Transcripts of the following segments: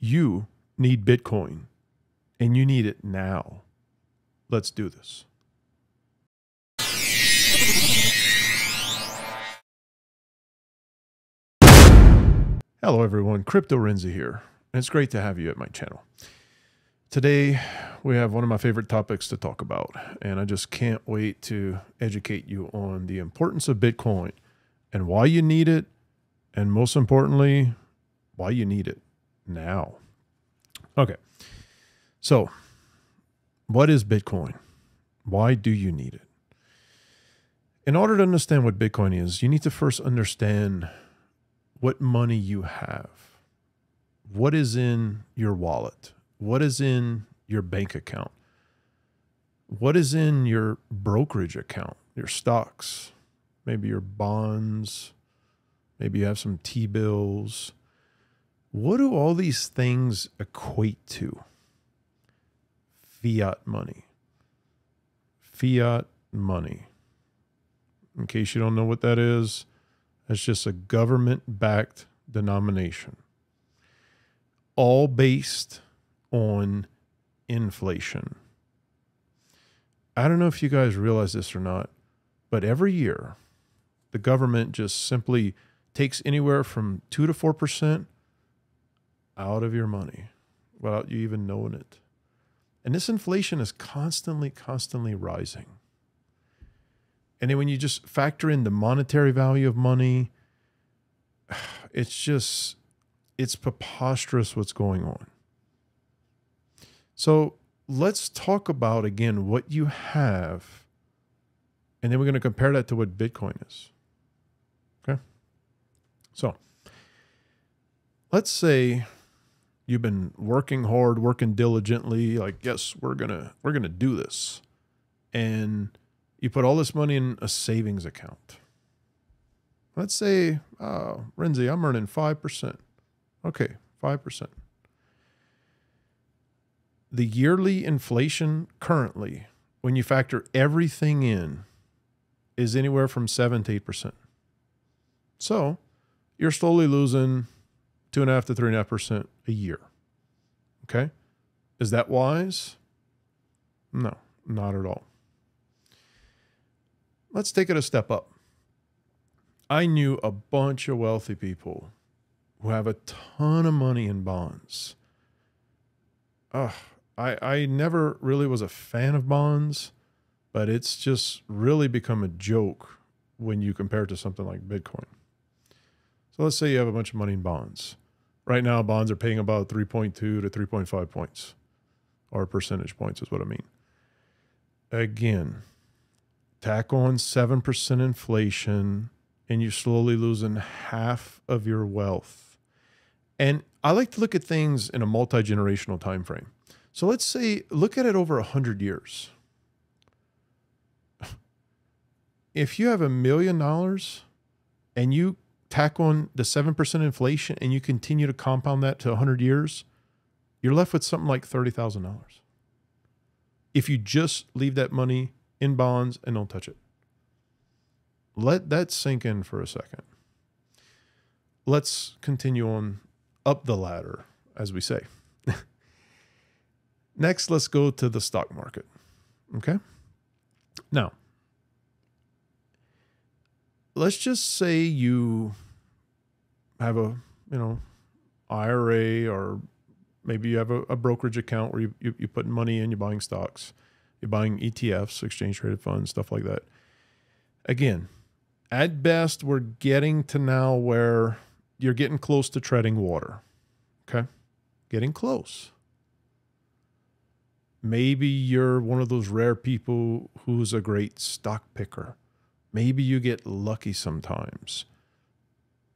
You need Bitcoin, and you need it now. Let's do this. Hello, everyone. Crypto Renzi here, and it's great to have you at my channel. Today, we have one of my favorite topics to talk about, and I just can't wait to educate you on the importance of Bitcoin and why you need it, and most importantly, why you need it now. Okay, so what is Bitcoin? Why do you need it? In order to understand what Bitcoin is, you need to first understand what money you have. What is in your wallet? What is in your bank account? What is in your brokerage account? Your stocks, maybe your bonds, maybe you have some T-bills. What do all these things equate to? Fiat money. Fiat money. In case you don't know what that is, that's just a government-backed denomination. All based on inflation. I don't know if you guys realize this or not, but every year, the government just simply takes anywhere from 2 to 4% out of your money without you even knowing it. And this inflation is constantly rising. And then when you just factor in the monetary value of money, it's preposterous what's going on. So let's talk about, again, what you have, and then we're going to compare that to what Bitcoin is. Okay? So let's say you've been working hard, working diligently, like, yes, we're gonna do this. And you put all this money in a savings account. Let's say, Renzi, I'm earning 5%. Okay, 5%. The yearly inflation currently, when you factor everything in, is anywhere from 7 to 8%. So you're slowly losing 2.5 to 3.5% a year. Okay? Is that wise? No, not at all. Let's take it a step up. I knew a bunch of wealthy people who have a ton of money in bonds. I never really was a fan of bonds, but it's just really become a joke when you compare it to something like Bitcoin. So let's say you have a bunch of money in bonds. Right now, bonds are paying about 3.2 to 3.5 points, or percentage points is what I mean. Again, tack on 7% inflation, and you're slowly losing half of your wealth. And I like to look at things in a multi-generational time frame. So let's say, look at it over 100 years. If you have $1 million and you tack on the 7% inflation and you continue to compound that to 100 years, you're left with something like $30,000. If you just leave that money in bonds and don't touch it. Let that sink in for a second. Let's continue on up the ladder, as we say. Next, let's go to the stock market. Okay? Now, let's just say you have a, IRA, or maybe you have a brokerage account where you put money in, you're buying stocks, you're buying ETFs, exchange traded funds, stuff like that. Again, at best, we're getting to now where you're getting close to treading water. Okay? Getting close. Maybe you're one of those rare people who's a great stock picker. Maybe you get lucky sometimes.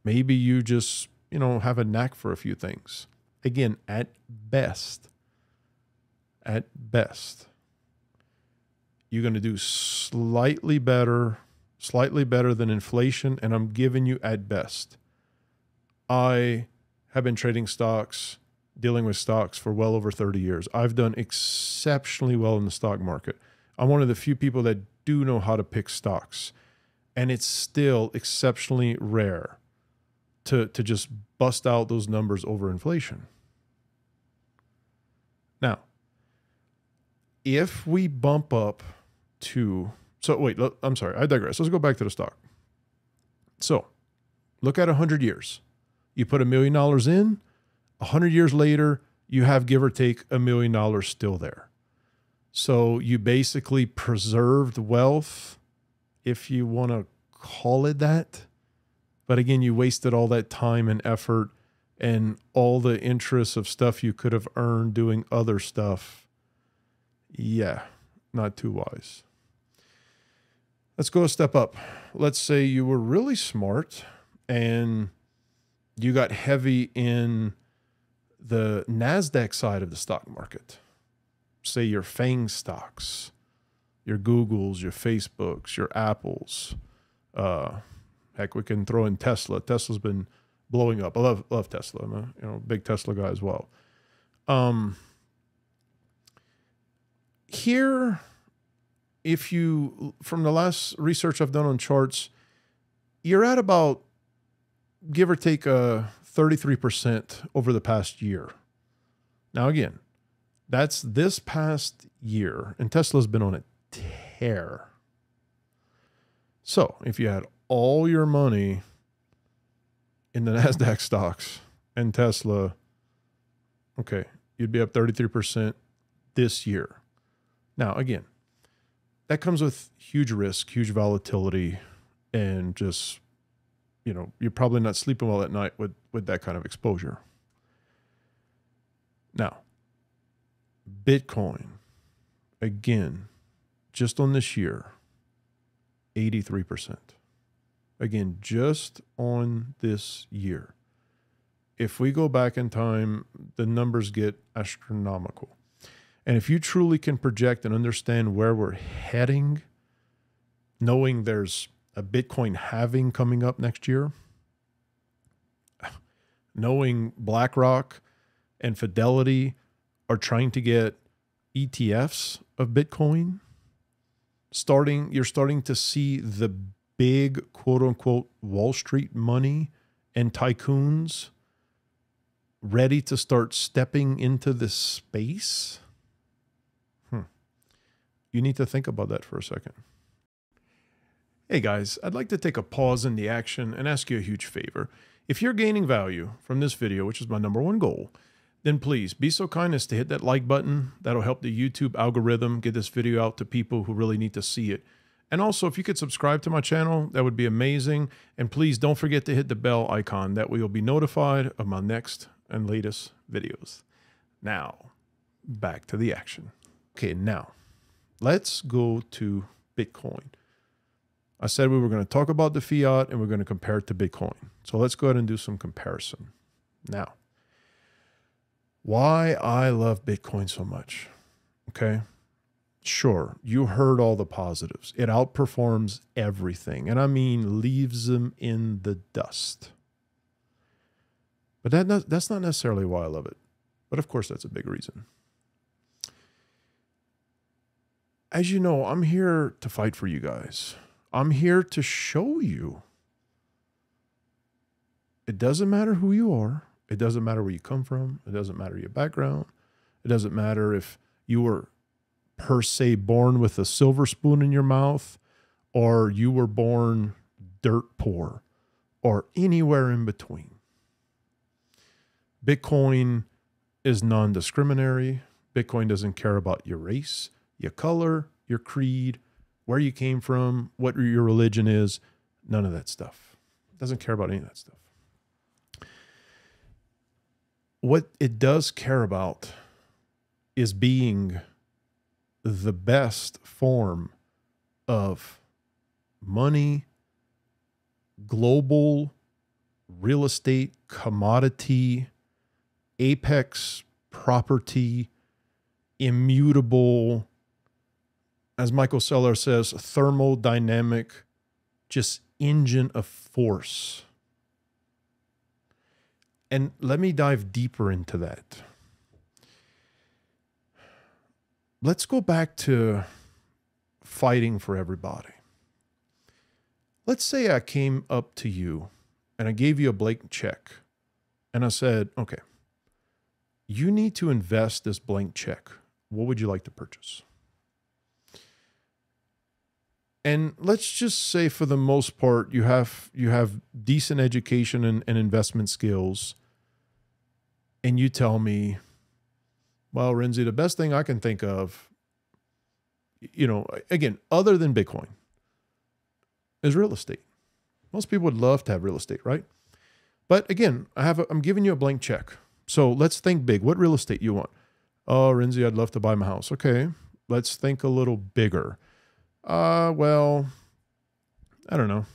Maybe you just, have a knack for a few things. Again, at best, you're going to do slightly better than inflation, and I'm giving you at best. I have been trading stocks, dealing with stocks for well over 30 years. I've done exceptionally well in the stock market. I'm one of the few people that do know how to pick stocks, and it's still exceptionally rare to just bust out those numbers over inflation. Now, if we bump up to, so wait, I'm sorry, I digress. Let's go back to the stock. So look at 100 years. You put $1 million in, 100 years later, you have, give or take, $1 million still there. So you basically preserved wealth, if you want to call it that. But again, you wasted all that time and effort and all the interest of stuff you could have earned doing other stuff. Yeah, not too wise. Let's go a step up. Let's say you were really smart and you got heavy in the NASDAQ side of the stock market. Say your FANG stocks, your Googles, your Facebooks, your Apples. Heck, we can throw in Tesla. Tesla's been blowing up. I love Tesla. I'm a big Tesla guy as well. Here, if you, from the last research I've done on charts, you're at about, give or take, 33% over the past year. Now, again, that's this past year, and Tesla's been on a tear. So if you had all your money in the NASDAQ stocks and Tesla, okay, you'd be up 33% this year. Now, again, that comes with huge risk, huge volatility, and just, you're probably not sleeping well at night with that kind of exposure. Now, Bitcoin, again, just on this year, 83%. Again, just on this year. If we go back in time, the numbers get astronomical. And if you truly can project and understand where we're heading, knowing there's a Bitcoin halving coming up next year, knowing BlackRock and Fidelity are trying to get ETFs of Bitcoin, you're starting to see the big, quote unquote, Wall Street money and tycoons ready to start stepping into this space. You need to think about that for a second. Hey guys, I'd like to take a pause in the action and ask you a huge favor. If you're gaining value from this video, which is my #1 goal, then please be so kind as to hit that like button. That'll help the YouTube algorithm get this video out to people who really need to see it. And also, if you could subscribe to my channel, that would be amazing. And please don't forget to hit the bell icon. That way you'll be notified of my next and latest videos. Now, back to the action. Okay, now, let's go to Bitcoin. I said we were going to talk about the fiat and we're going to compare it to Bitcoin. So let's go ahead and do some comparison. Now, why I love Bitcoin so much, okay? Sure, you heard all the positives. It outperforms everything, and I mean leaves them in the dust. But that's not necessarily why I love it. But of course, that's a big reason. As you know, I'm here to fight for you guys. I'm here to show you. It doesn't matter who you are. It doesn't matter where you come from. It doesn't matter your background. It doesn't matter if you were per se born with a silver spoon in your mouth or you were born dirt poor or anywhere in between. Bitcoin is non-discriminatory. Bitcoin doesn't care about your race, your color, your creed, where you came from, what your religion is. None of that stuff. It doesn't care about any of that stuff. What it does care about is being the best form of money, global real estate, commodity, apex property, immutable, as Michael Saylor says, thermodynamic, just engine of force. And let me dive deeper into that. Let's go back to fighting for everybody. Let's say I came up to you and I gave you a blank check and I said, okay, you need to invest this blank check. What would you like to purchase? And let's just say for the most part, you have decent education and investment skills. And you tell me, well, Renzi, the best thing I can think of, again, other than Bitcoin, is real estate. Most people would love to have real estate, right? But again, I'm giving you a blank check. So let's think big. What real estate you want? Oh, Renzi, I'd love to buy my house. Okay, let's think a little bigger. Well, I don't know.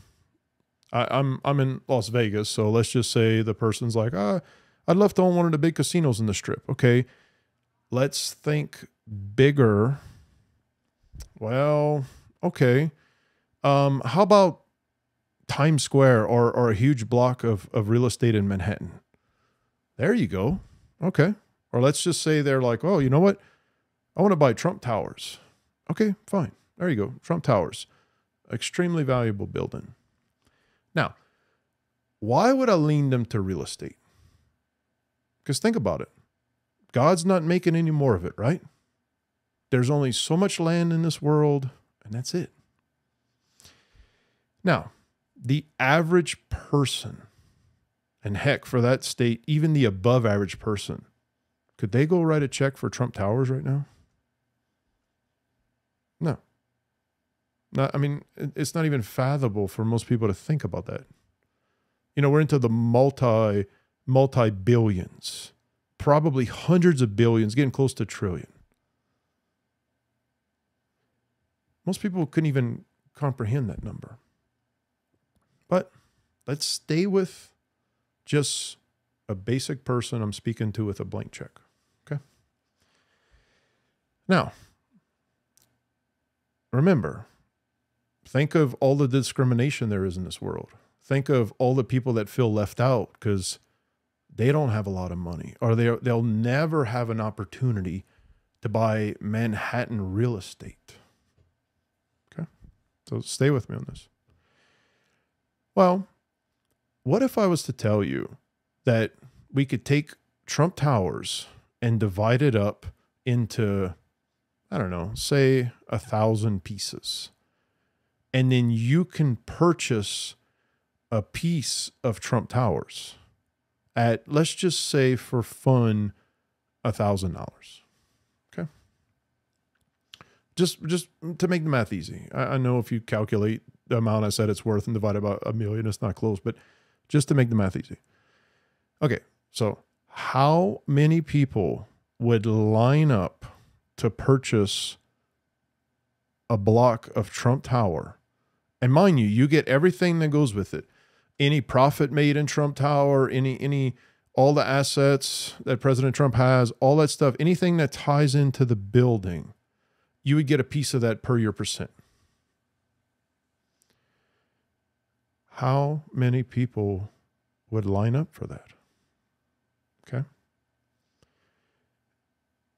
I'm in Las Vegas, so let's just say the person's like, I'd love to own one of the big casinos in the Strip. Okay, let's think bigger. Well, okay. How about Times Square or a huge block of real estate in Manhattan? There you go. Okay. Or let's just say they're like, oh, you know what? I want to buy Trump Towers. Okay, fine. There you go. Trump Towers. Extremely valuable building. Now, why would I lean them to real estate? Because think about it. God's not making any more of it, right? There's only so much land in this world, and that's it. Now, the average person, and heck, for that state, even the above average person, could they go write a check for Trump Towers right now? No. I mean, it's not even fathomable for most people to think about that. We're into the multi-billions, probably hundreds of billions, getting close to a trillion. Most people couldn't even comprehend that number. But let's stay with just a basic person I'm speaking to with a blank check. Okay. Now, remember, think of all the discrimination there is in this world. Think of all the people that feel left out because they don't have a lot of money, or they'll never have an opportunity to buy Manhattan real estate. Okay. So stay with me on this. Well, what if I was to tell you that we could take Trump Towers and divide it up into, I don't know, say 1,000 pieces. And then you can purchase a piece of Trump Towers at, let's just say for fun, $1,000. Okay. Just to make the math easy. I know if you calculate the amount I said it's worth and divide it by 1 million, it's not close, but just to make the math easy. Okay. So how many people would line up to purchase a block of Trump Tower? And mind you, you get everything that goes with it. Any profit made in Trump Tower, all the assets that President Trump has, all that stuff, anything that ties into the building, you would get a piece of that per your percent. How many people would line up for that? Okay.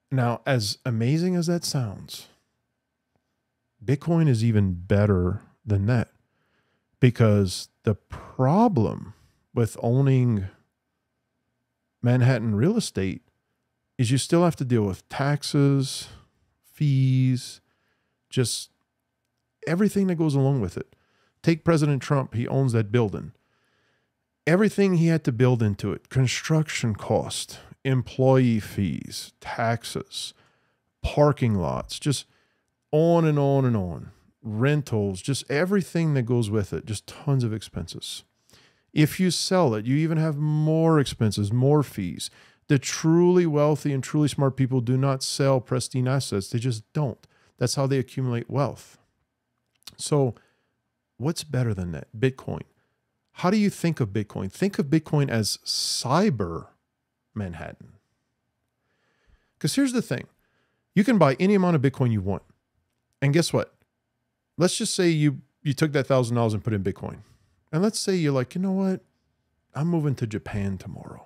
Now, as amazing as that sounds, Bitcoin is even better than that, because the problem with owning Manhattan real estate is you still have to deal with taxes, fees, just everything that goes along with it. Take President Trump. He owns that building. Everything he had to build into it, construction cost, employee fees, taxes, parking lots, just on and on and on. Rentals, just everything that goes with it, just tons of expenses. If you sell it, you even have more expenses, more fees. The truly wealthy and truly smart people do not sell pristine assets. They just don't. That's how they accumulate wealth. So what's better than that? Bitcoin. How do you think of Bitcoin? Think of Bitcoin as cyber Manhattan. Because here's the thing. You can buy any amount of Bitcoin you want. And guess what? Let's just say you took that $1,000 and put in Bitcoin. And let's say you're like, you know what? I'm moving to Japan tomorrow.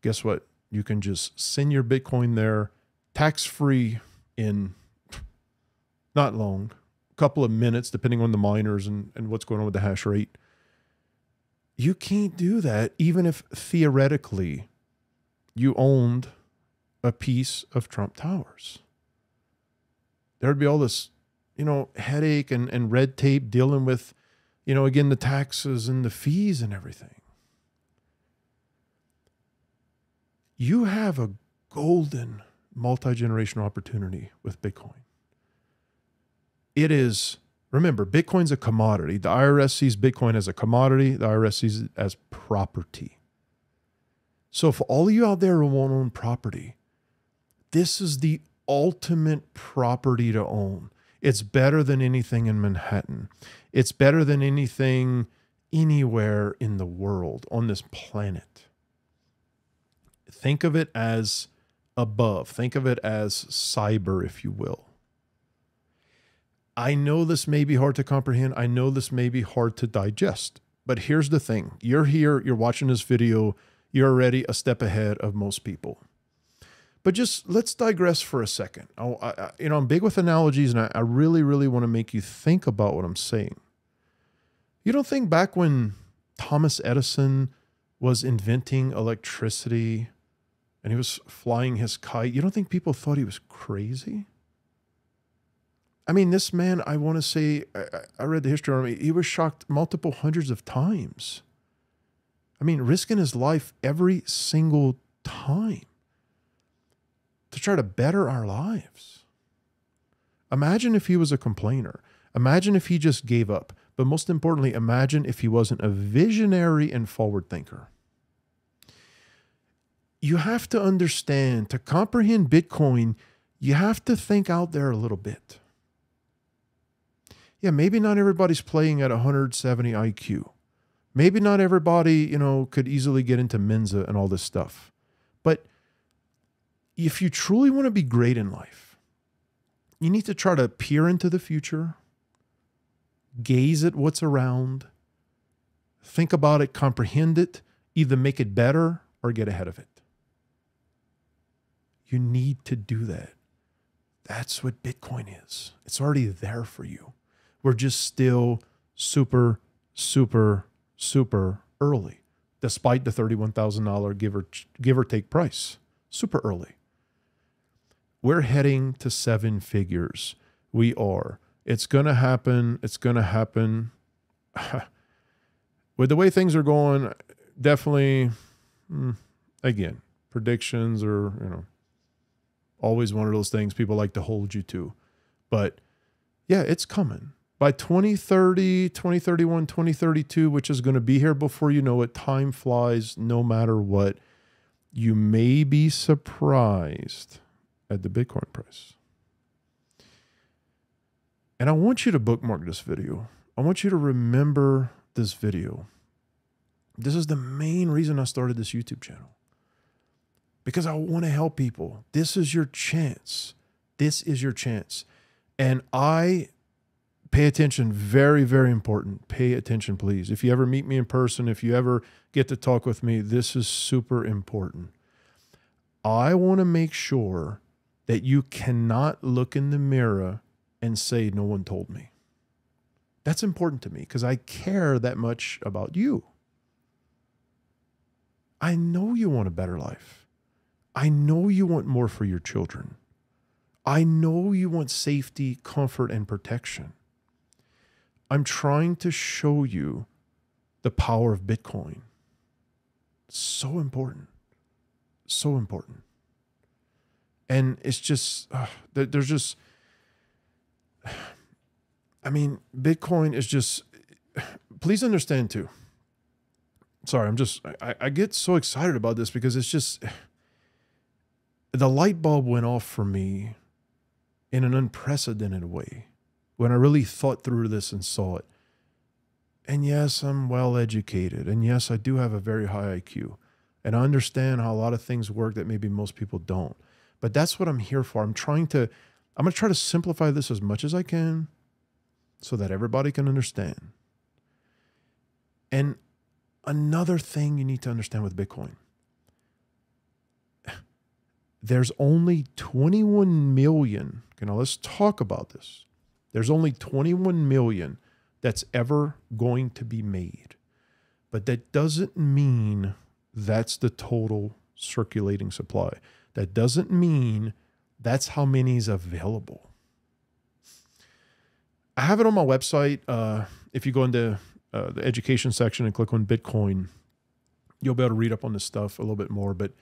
Guess what? You can just send your Bitcoin there tax-free in not long, a couple of minutes, depending on the miners and what's going on with the hash rate. You can't do that even if theoretically you owned a piece of Trump Towers. There'd be all this, headache and red tape dealing with, again, the taxes and the fees and everything. You have a golden multi-generational opportunity with Bitcoin. It is, remember, Bitcoin's a commodity. The IRS sees Bitcoin as a commodity. The IRS sees it as property. So for all of you out there who won't own property, this is the ultimate property to own. It's better than anything in Manhattan. It's better than anything anywhere in the world on this planet. Think of it as above. Think of it as cyber, if you will. I know this may be hard to comprehend. I know this may be hard to digest. But here's the thing. You're here, you're watching this video, you're already a step ahead of most people. But just let's digress for a second. I'm big with analogies, and I really, really want to make you think about what I'm saying. You don't think back when Thomas Edison was inventing electricity and he was flying his kite, you don't think people thought he was crazy? I mean, this man, I want to say, I read the history on him, he was shocked multiple hundreds of times. I mean, risking his life every single time to try to better our lives. Imagine if he was a complainer. Imagine if he just gave up. But most importantly, imagine if he wasn't a visionary and forward thinker. You have to understand, to comprehend Bitcoin, you have to think out there a little bit. Yeah, maybe not everybody's playing at 170 IQ. Maybe not everybody, could easily get into Mensa and all this stuff. But if you truly want to be great in life, you need to try to peer into the future, gaze at what's around, think about it, comprehend it, either make it better or get ahead of it. You need to do that. That's what Bitcoin is. It's already there for you. We're just still super, super, super early, despite the $31,000 give or take price. Super early. We're heading to 7 figures. We are. It's going to happen. It's going to happen. With the way things are going, definitely, again, predictions are, always one of those things people like to hold you to. But yeah, it's coming. By 2030, 2031, 2032, which is going to be here before you know it, time flies no matter what. You may be surprised at the Bitcoin price. And I want you to bookmark this video. I want you to remember this video. This is the main reason I started this YouTube channel. Because I want to help people. This is your chance. This is your chance. And I pay attention. Very, very important. Pay attention, please. If you ever meet me in person, if you ever get to talk with me, this is super important. I want to make sure that you cannot look in the mirror and say, no one told me. That's important to me because I care that much about you. I know you want a better life. I know you want more for your children. I know you want safety, comfort, and protection. I'm trying to show you the power of Bitcoin. So important. So important. And it's just, there's just, Bitcoin is just, please understand too. Sorry, I get so excited about this because it's just, the light bulb went off for me in an unprecedented way when I really thought through this and saw it. And yes, I'm well educated. And yes, I do have a very high IQ. And I understand how a lot of things work that maybe most people don't. But that's what I'm here for. I'm going to try to simplify this as much as I can so that everybody can understand. And another thing you need to understand with Bitcoin, there's only 21 million. Okay, now let's talk about this. There's only 21 million that's ever going to be made. But that doesn't mean that's the total circulating supply. That doesn't mean that's how many is available. I have it on my website. If you go into the education section and click on Bitcoin, you'll be able to read up on this stuff a little bit more. But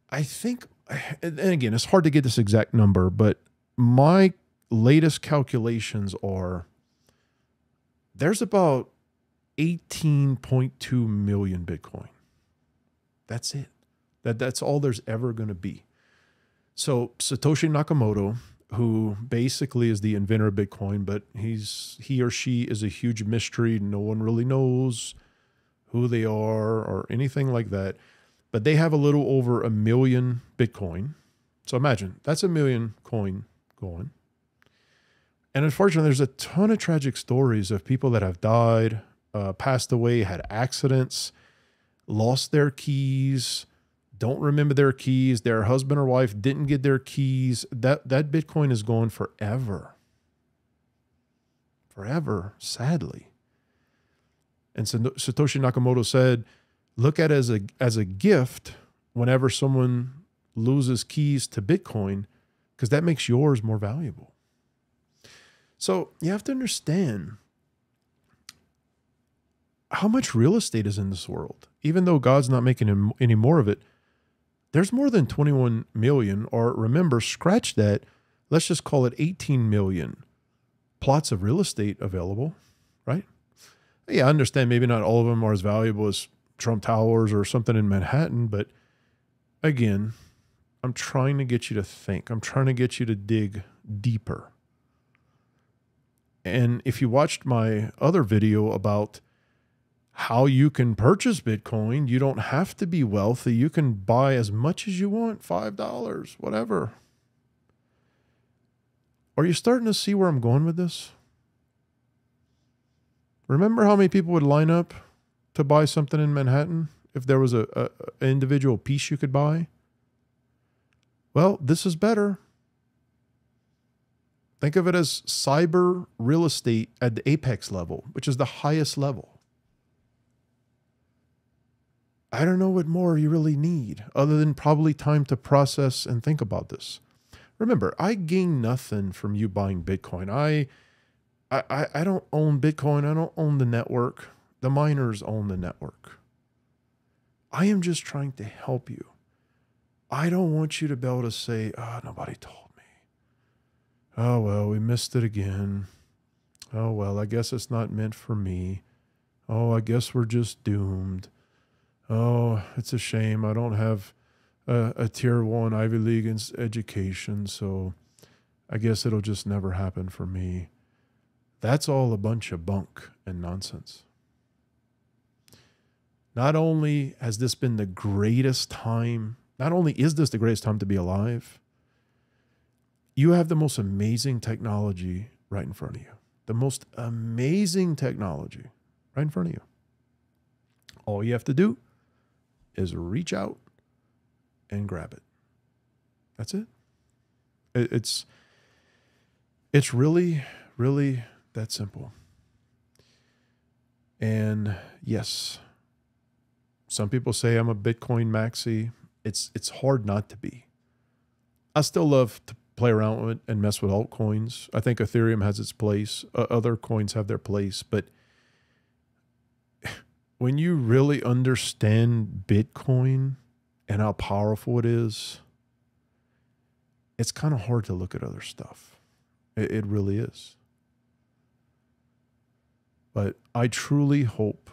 I think, and again, it's hard to get this exact number, but my latest calculations are there's about 18.2 million Bitcoin. That's it. That's all there's ever going to be. So Satoshi Nakamoto, who basically is the inventor of Bitcoin, but he or she is a huge mystery. No one really knows who they are or anything like that. But they have a little over 1 million Bitcoin. So imagine that's 1 million coin going. And unfortunately, there's a ton of tragic stories of people that have died, passed away, had accidents, lost their keys, don't remember their keys, their husband or wife didn't get their keys. That Bitcoin is gone forever. Forever, sadly. And so Satoshi Nakamoto said, look at it as a gift whenever someone loses keys to Bitcoin, because that makes yours more valuable. So you have to understand how much real estate is in this world. Even though God's not making any more of it, there's more than 21 million, or remember, scratch that, let's just call it 18 million plots of real estate available, right? Yeah, I understand maybe not all of them are as valuable as Trump Towers or something in Manhattan, but again, I'm trying to get you to think. I'm trying to get you to dig deeper. And if you watched my other video about how you can purchase Bitcoin, you don't have to be wealthy. You can buy as much as you want, $5, whatever. Are you starting to see where I'm going with this? Remember how many people would line up to buy something in Manhattan if there was an individual piece you could buy? Well, this is better. Think of it as cyber real estate at the apex level, which is the highest level. I don't know what more you really need other than probably time to process and think about this. Remember, I gain nothing from you buying Bitcoin. I don't own Bitcoin. I don't own the network. The miners own the network. I am just trying to help you. I don't want you to be able to say, oh, nobody told me. Oh, well, we missed it again. Oh, well, I guess it's not meant for me. Oh, I guess we're just doomed. Oh, it's a shame. I don't have a tier 1 Ivy League education, so I guess it'll just never happen for me. That's all a bunch of bunk and nonsense. Not only has this been the greatest time, not only is this the greatest time to be alive, you have the most amazing technology right in front of you. The most amazing technology right in front of you. All you have to do is reach out and grab it. That's it. It's really, really that simple. And yes, some people say I'm a Bitcoin maxi. It's hard not to be. I still love to play around with it and mess with altcoins. I think Ethereum has its place. Other coins have their place, but when you really understand Bitcoin and how powerful it is, it's kind of hard to look at other stuff. It really is. But I truly hope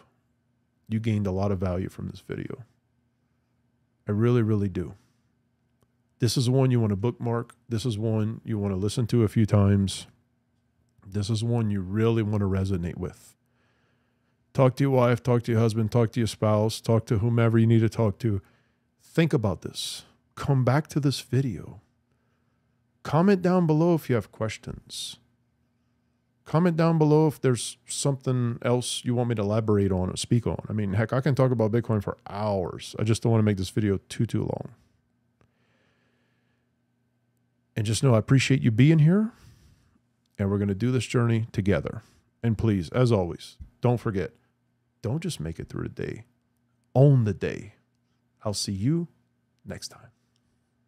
you gained a lot of value from this video. I really, really do. This is one you want to bookmark. This is one you want to listen to a few times. This is one you really want to resonate with. Talk to your wife, talk to your husband, talk to your spouse, talk to whomever you need to talk to. Think about this. Come back to this video. Comment down below if you have questions. Comment down below if there's something else you want me to elaborate on or speak on. I mean, heck, I can talk about Bitcoin for hours. I just don't want to make this video too long. And just know I appreciate you being here, and we're going to do this journey together. And please, as always, don't forget, don't just make it through the day. Own the day. I'll see you next time.